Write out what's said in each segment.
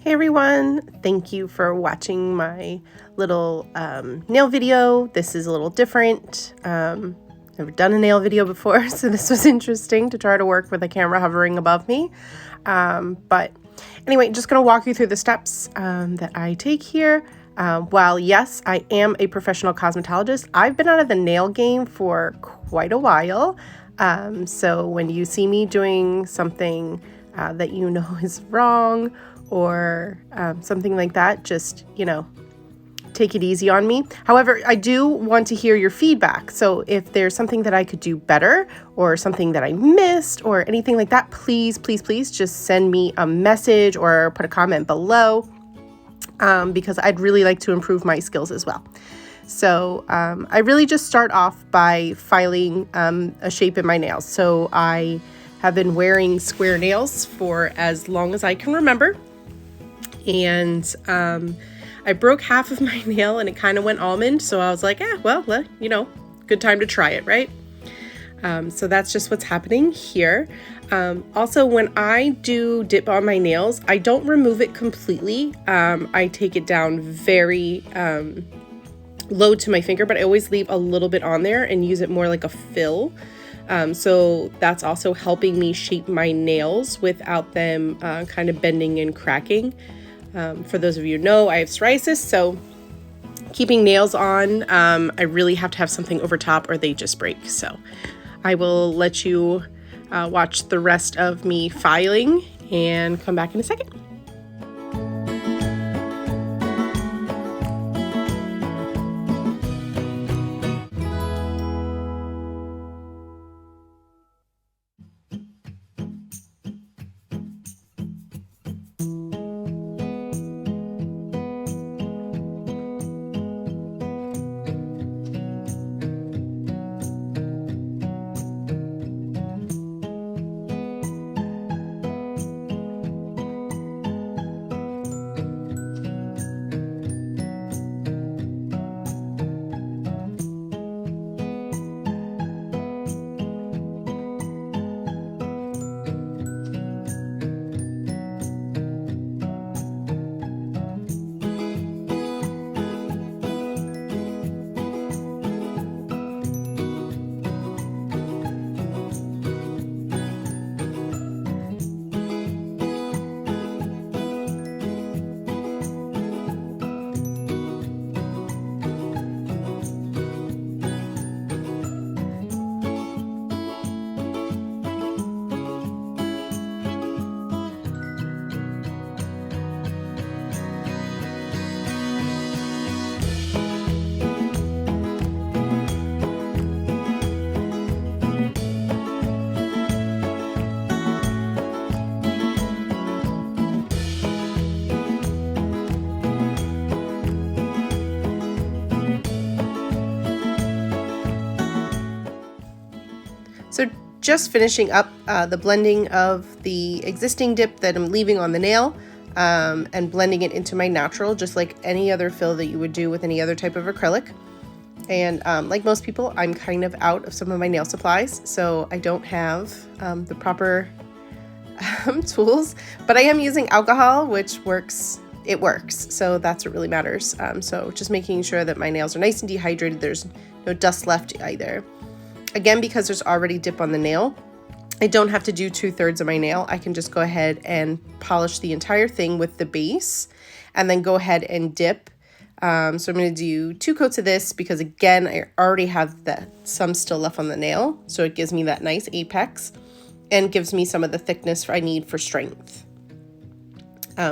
Hey everyone, thank you for watching my little nail video. This is a little different. Never done a nail video before, so this was interesting to try to work with a camera hovering above me. But anyway, just going to walk you through the steps that I take here. While yes, I am a professional cosmetologist, I've been out of the nail game for quite a while. So when you see me doing something that you know is wrong, or something like that, just, take it easy on me. However, I do want to hear your feedback. So if there's something that I could do better or something that I missed or anything like that, please just send me a message or put a comment below because I'd really like to improve my skills as well. So I really just start off by filing a shape in my nails. So I have been wearing square nails for as long as I can remember. And I broke half of my nail and it kind of went almond. So I was like, good time to try it, right? So that's just what's happening here. Also, when I do dip on my nails, I don't remove it completely. I take it down very low to my finger, but I always leave a little bit on there and use it more like a fill. So that's also helping me shape my nails without them kind of bending and cracking. For those of you who know, I have psoriasis, so keeping nails on, I really have to have something over top or they just break. So I will let you watch the rest of me filing and come back in a second. So just finishing up the blending of the existing dip that I'm leaving on the nail and blending it into my natural, just like any other fill that you would do with any other type of acrylic. And like most people, I'm kind of out of some of my nail supplies, so I don't have the proper tools, but I am using alcohol, which works. It works, so that's what really matters. So just making sure that my nails are nice and dehydrated, there's no dust left either. Again, because there's already dip on the nail, I don't have to do 2/3 of my nail. I can just go ahead and polish the entire thing with the base and then go ahead and dip. So I'm going to do 2 coats of this because, again, I already have some still left on the nail. So it gives me that nice apex and gives me some of the thickness I need for strength.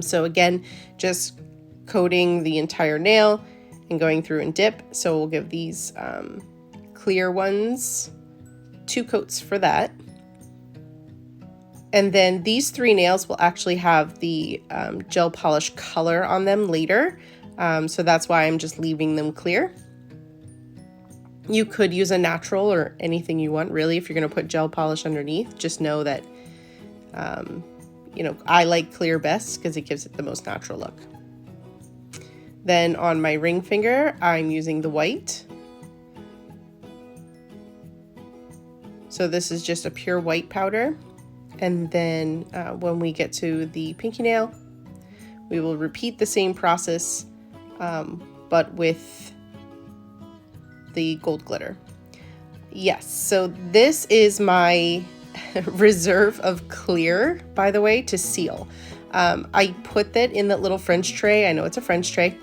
So again, just coating the entire nail and going through and dip. So we'll give these clear ones 2 coats for that. And then these 3 nails will actually have the gel polish color on them later. So that's why I'm just leaving them clear. You could use a natural or anything you want, really, if you're going to put gel polish underneath. Just know that, I like clear best because it gives it the most natural look. Then on my ring finger, I'm using the white. So this is just a pure white powder. And then when we get to the pinky nail, we will repeat the same process, but with the gold glitter. Yes, so this is my reserve of clear, by the way, to seal. I put that in that little French tray. I know it's a French tray,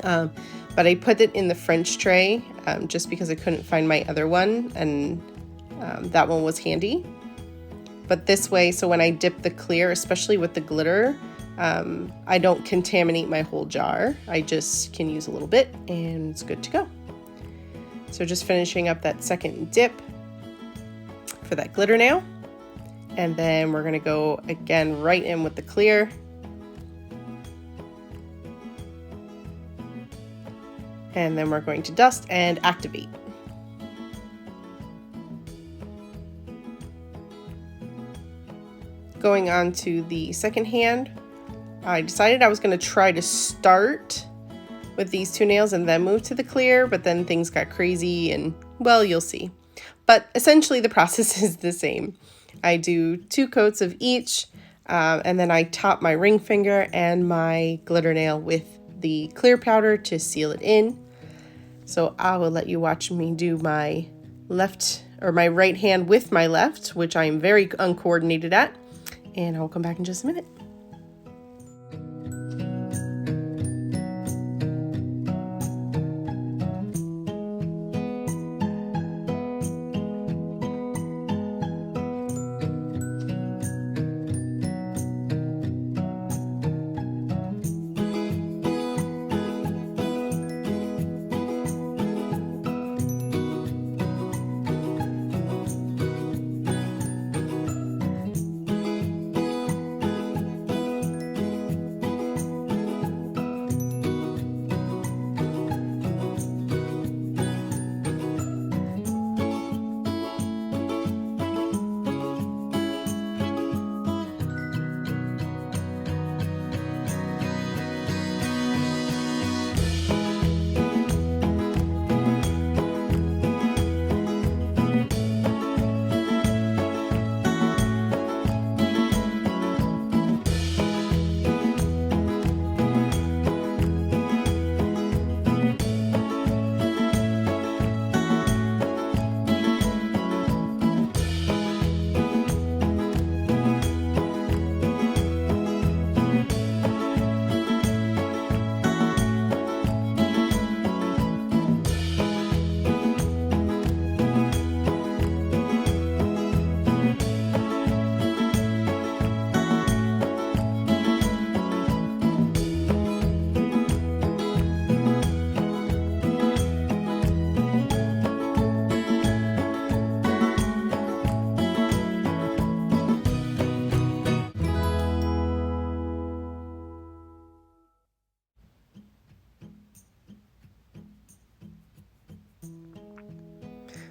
but I put it in the French tray just because I couldn't find my other one, and that one was handy. But this way, so when I dip the clear, especially with the glitter, I don't contaminate my whole jar. I just can use a little bit and it's good to go. So just finishing up that second dip for that glitter nail. And then we're gonna go again right in with the clear. And then we're going to dust and activate. Going on to the second hand, I decided I was going to try to start with these two nails and then move to the clear, but then things got crazy and, well, you'll see. But essentially the process is the same. I do 2 coats of each, and then I top my ring finger and my glitter nail with the clear powder to seal it in. So I will let you watch me do my my right hand with my left, which I am very uncoordinated at. And I'll come back in just a minute.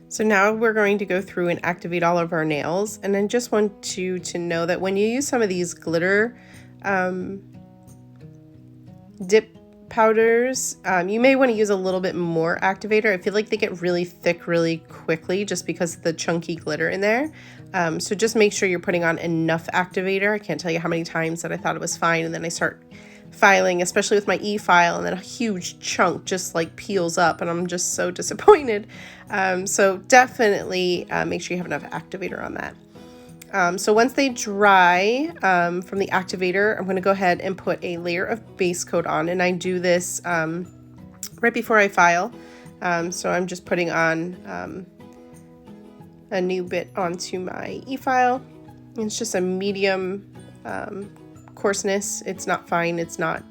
So now we're going to go through and activate all of our nails. And I just want you to know that when you use some of these glitter dip powders, you may want to use a little bit more activator. I feel like they get really thick really quickly just because of the chunky glitter in there. So just make sure you're putting on enough activator. I can't tell you how many times that I thought it was fine, and then I start filing, especially with my e-file, and then a huge chunk just like peels up, and I'm just so disappointed. So definitely make sure you have enough activator on that. So once they dry from the activator, I'm going to go ahead and put a layer of base coat on, and I do this right before I file. So I'm just putting on a new bit onto my e-file. It's just a medium coarseness. It's not fine, it's not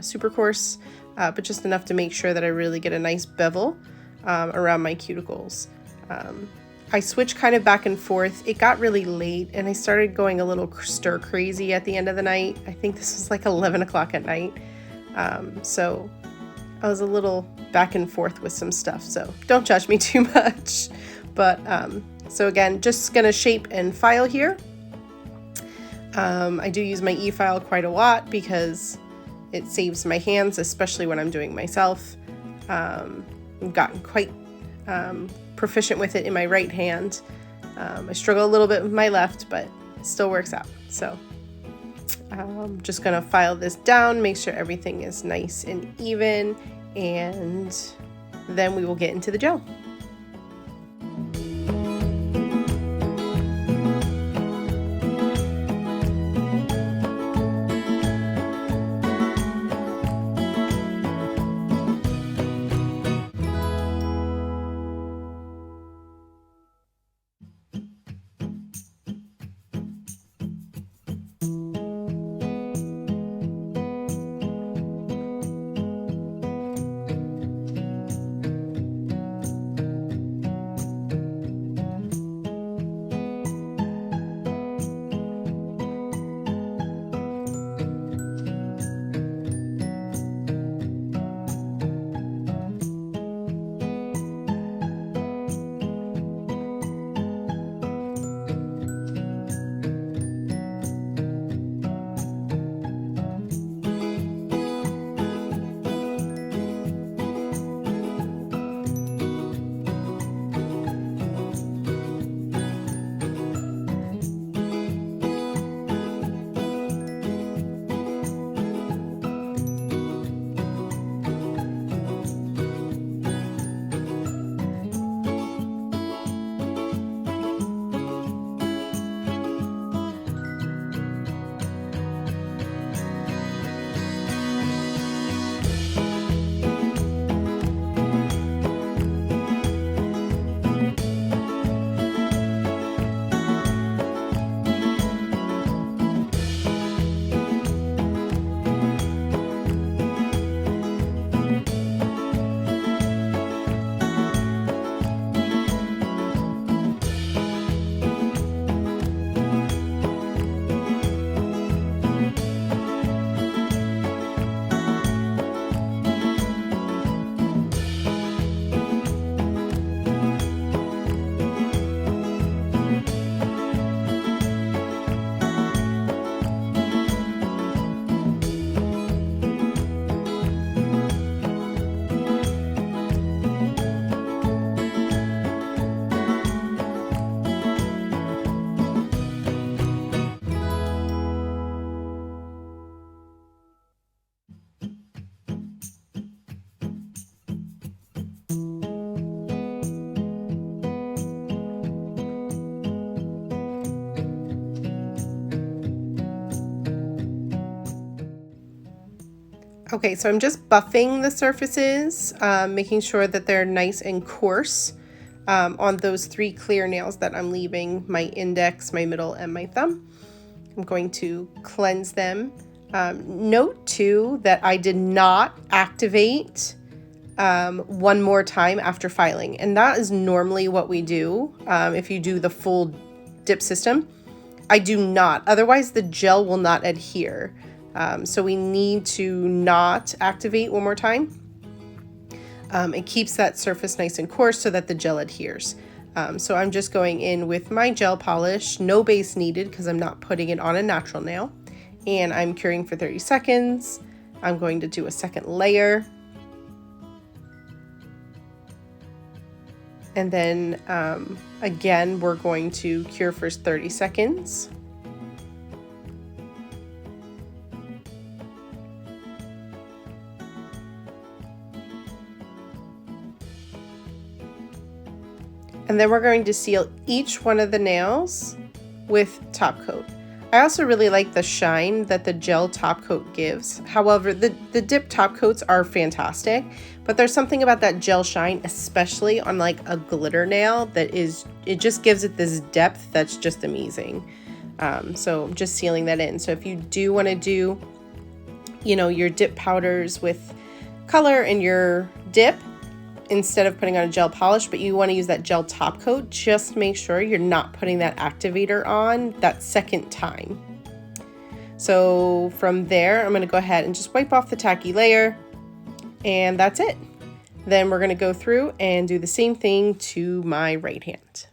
super coarse, but just enough to make sure that I really get a nice bevel around my cuticles. I switched kind of back and forth. It got really late and I started going a little stir crazy at the end of the night. I think this was like 11 o'clock at night. So I was a little back and forth with some stuff, so don't judge me too much. But so again, just gonna shape and file here. I do use my e-file quite a lot because it saves my hands, especially when I'm doing myself. I've gotten quite proficient with it in my right hand. I struggle a little bit with my left, but it still works out. So Just gonna file this down, make sure everything is nice and even, and then we will get into the gel. Okay, so I'm just buffing the surfaces, making sure that they're nice and coarse on those 3 clear nails that I'm leaving, my index, my middle, and my thumb. I'm going to cleanse them. Note too that I did not activate one more time after filing, and that is normally what we do if you do the full dip system. I do not, otherwise the gel will not adhere. So we need to not activate one more time. It keeps that surface nice and coarse so that the gel adheres. So I'm just going in with my gel polish, no base needed because I'm not putting it on a natural nail, and I'm curing for 30 seconds. I'm going to do a second layer. And then again, we're going to cure for 30 seconds. And then we're going to seal each one of the nails with top coat. I also really like the shine that the gel top coat gives. However, the dip top coats are fantastic, but there's something about that gel shine, especially on like a glitter nail, it just gives it this depth that's just amazing. So I'm just sealing that in. So if you do want to do, your dip powders with color in your dip, instead of putting on a gel polish, but you want to use that gel top coat, just make sure you're not putting that activator on that second time. So from there, I'm going to go ahead and just wipe off the tacky layer, and that's it. Then we're going to go through and do the same thing to my right hand.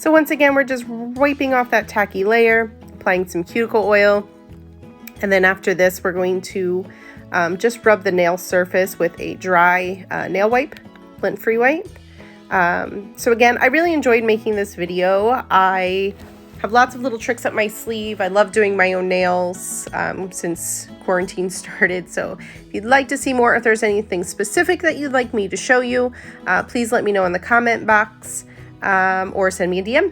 So once again, we're just wiping off that tacky layer, applying some cuticle oil. And then after this, we're going to just rub the nail surface with a dry nail wipe, lint-free wipe. So again, I really enjoyed making this video. I have lots of little tricks up my sleeve. I love doing my own nails since quarantine started. So if you'd like to see more, if there's anything specific that you'd like me to show you, please let me know in the comment box or send me a DM.